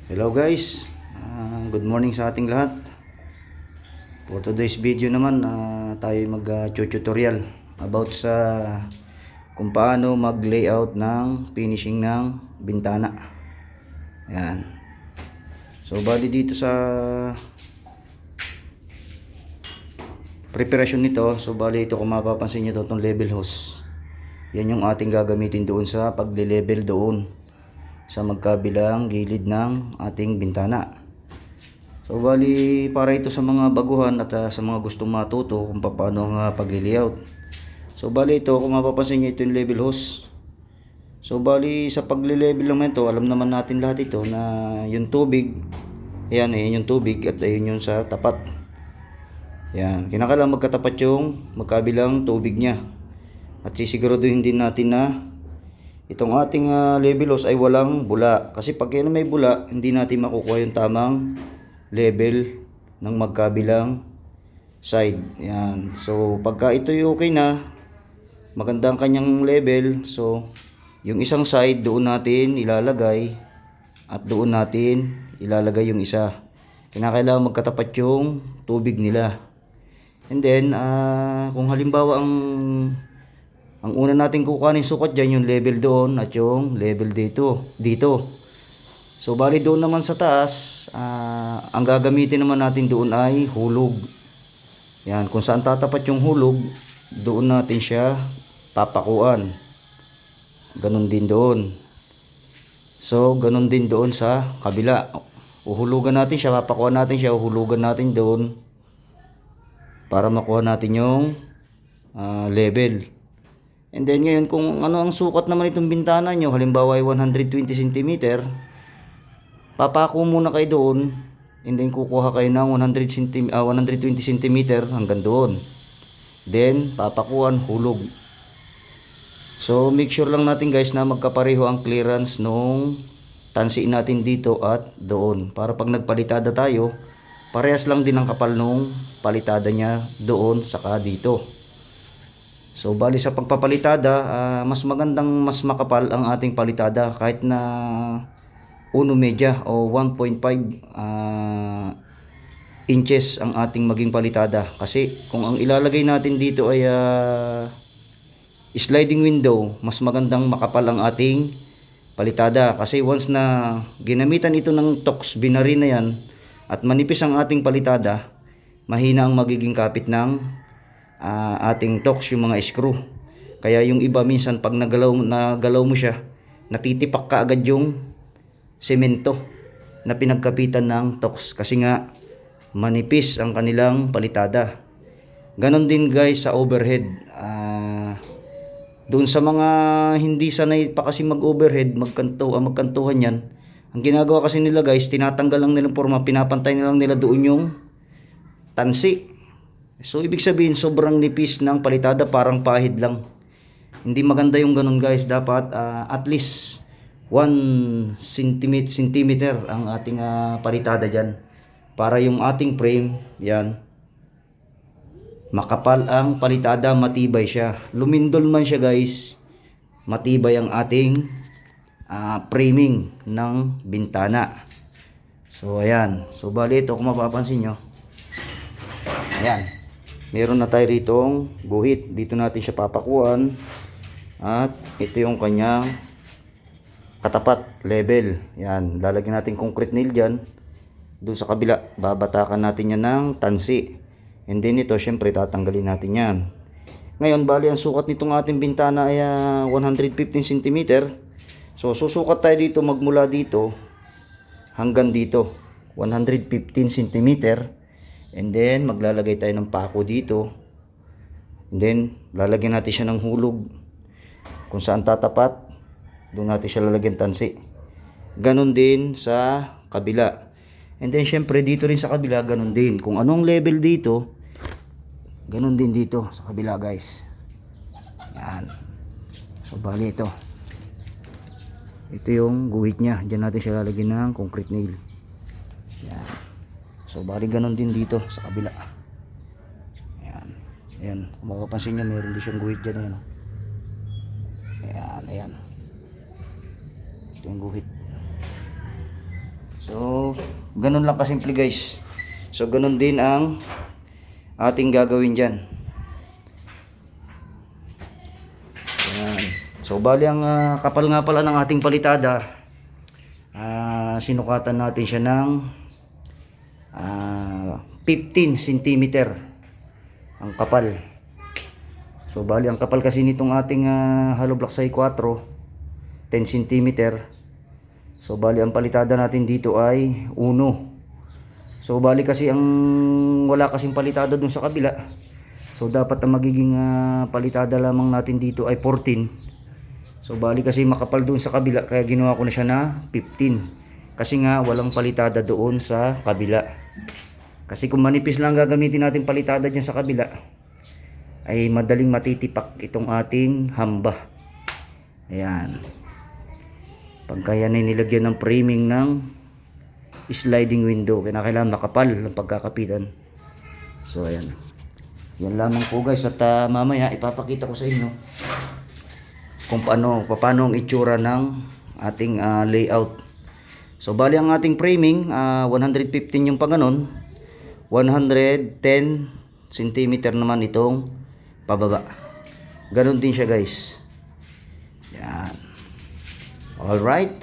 Hello guys, good morning sa ating lahat. For today's video naman, tayo mag-tutorial about sa kung paano mag-layout ng finishing ng bintana. Ayan. So bali dito sa preparation nito, so bali ito kung mapapansin nyo itong level hose. Yan yung ating gagamitin doon sa pagle-level doon sa magkabilang gilid ng ating bintana. So bali para ito sa mga baguhan at sa mga gustong matuto kung paano nga pagli-layout. So bali ito kung mapapansin niyo ito yung level hose. So bali sa pagle-level naman ito, alam naman natin lahat ito na yung tubig, ayan yung tubig at ayun yung sa tapat. Yan, kinakailangan magkatapat yung magkabilang tubig niya. At sisiguraduhin din natin na itong ating level hose ay walang bula. Kasi pag yan may bula, hindi natin makukuha yung tamang level ng magkabilang side. Yan. So pagka ito yung okay na, magandang kanyang level. So yung isang side doon natin ilalagay at doon natin ilalagay yung isa. Kinakailangan magkatapat yung tubig nila. And then kung halimbawa ang una natin kukuhanin sukat dyan yung level doon at yung level dito. So bali doon naman sa taas, ang gagamitin naman natin doon ay hulog. Yan, kung saan tatapat yung hulog, doon natin siya papakuan. Ganun din doon. So ganun din doon sa kabila. Uhulugan natin siya, papakuan natin siya, uhulugan natin doon para makuha natin yung level. And then ngayon kung ano ang sukat naman itong bintana nyo, halimbawa ay 120 cm, papako muna kayo doon, and then kukuha kayo ng 120 cm hanggang doon. Then papakuan, hulog. So make sure lang natin guys na magkapareho ang clearance nung tansi natin dito at doon, para pag nagpalitada tayo, parehas lang din ang kapal nung palitada niya doon saka dito. So bali sa pagpapalitada, mas magandang mas makapal ang ating palitada kahit na 1 media o 1.5 inches ang ating maging palitada. Kasi kung ang ilalagay natin dito ay sliding window, mas magandang makapal ang ating palitada. Kasi once na ginamitan ito ng tox binari na yan at manipis ang ating palitada, mahina ang magiging kapit ng ating tox, yung mga screw. Kaya yung iba minsan pag nagalaw mo siya, natitipak ka agad yung semento na pinagkapitan ng tox kasi nga manipis ang kanilang palitada. Ganon din guys sa overhead. Doon sa mga hindi sanay pa kasi mag-overhead, magkantuhan yan, ang ginagawa kasi nila guys, tinatanggal lang nilang forma, pinapantay na lang nila doon yung tansi. So ibig sabihin sobrang nipis ng palitada, parang pahid lang. Hindi maganda yung ganun guys. Dapat at least 1 centimeter ang ating palitada dyan, para yung ating frame yan makapal ang palitada, matibay siya. Lumindol man siya guys, matibay ang ating framing ng bintana. So ayan. So bali ito kung mapapansin nyo, ayan, meron na tayo ritong guhit. Dito natin siya papakuan. At ito yung kanyang katapat level. Yan, lalagyan natin concrete nail dyan. Doon sa kabila, babatakan natin yan ng tansi. And then ito, syempre tatanggalin natin yan. Ngayon, bali ang sukat nitong ating bintana ay 115 cm. So susukat tayo dito, magmula dito hanggang dito, 115 cm. And then maglalagay tayo ng pako dito. And then lalagyan natin siya ng hulog. Kung saan tatapat, doon natin siya lalagyan tansi. Ganon din sa kabila. And then syempre dito rin sa kabila, ganon din. Kung anong level dito, ganon din dito sa kabila guys. Yan. So bali ito, ito yung guhit niya. Diyan natin siya lalagyan ng concrete nail. Yan. So bali ganon din dito sa kabila. Ayan. Ayan. Kung makapansin nyo, meron din siyang guhit dyan. Ayan. Ayan. Ito yung guhit. So, ganun lang kasimple guys. So, ganun din ang ating gagawin dyan. Ayan. So, bali ang kapal nga pala ng ating palitada. Sinukatan natin siya ng 15 cm ang kapal. So, bali ang kapal kasi nitong ating hollow block size 4, 10 cm. So, bali ang palitada natin dito ay 1. So, bali kasi ang wala kasing palitada dun sa kabila. So, dapat ang magiging palitada lamang natin dito ay 14. So, bali kasi makapal dun sa kabila, kaya ginawa ko na siya na 15. Kasi nga, walang palitada doon sa kabila. Kasi kung manipis lang gagamitin natin palitada dyan sa kabila, ay madaling matitipak itong ating hamba. Ayan. Pagkaya na nilagyan ng framing ng sliding window, kailangan makapal ang pagkakapitan. So ayan, yan lamang po guys, at mamaya ipapakita ko sa inyo kung paano ang itsura ng ating layout. So bali ang ating framing 115 yung paganon, 110 cm naman itong pababa. Ganon din siya guys. Yan. Alright.